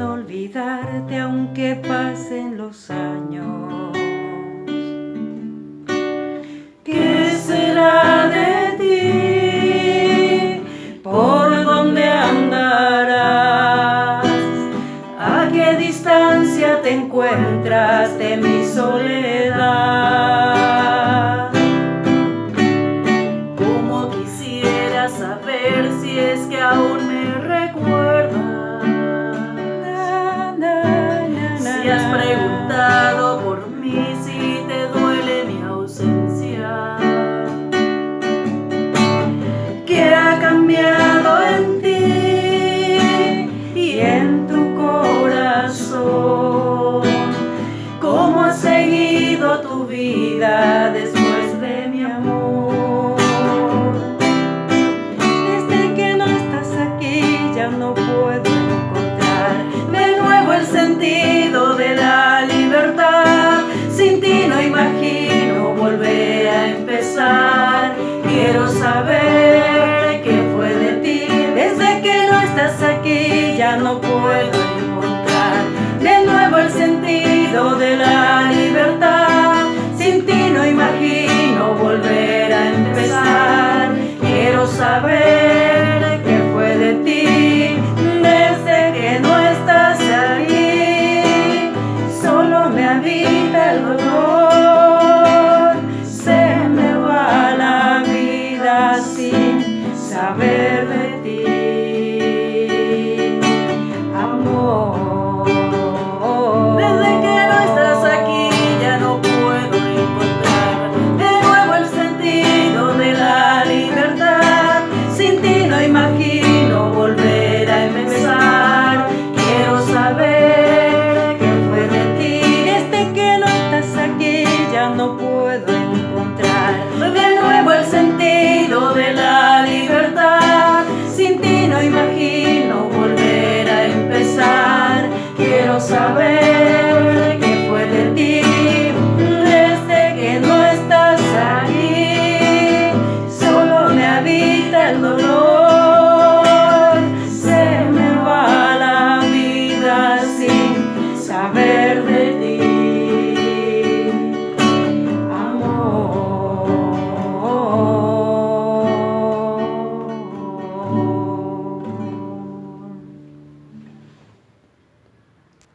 olvidarte aunque pasen los años. ¿Qué será de ti? ¿Por dónde andarás? ¿A qué distancia te encuentras de mi soledad? Como quisiera saber si es que aún me recuerdas. Si has preguntado por mí, si te duele mi ausencia. ¿Qué ha cambiado en ti y en tu corazón? ¿Cómo has seguido tu vida después de mi amor? Desde que no estás aquí ya no puedo encontrar de nuevo el sentido de la libertad. Sin ti no imagino volver a empezar. Quiero saber qué fue de ti. Desde que no estás aquí ya no puedo encontrar de nuevo el sentido de la libertad. Sin ti no imagino volver a empezar. Quiero saber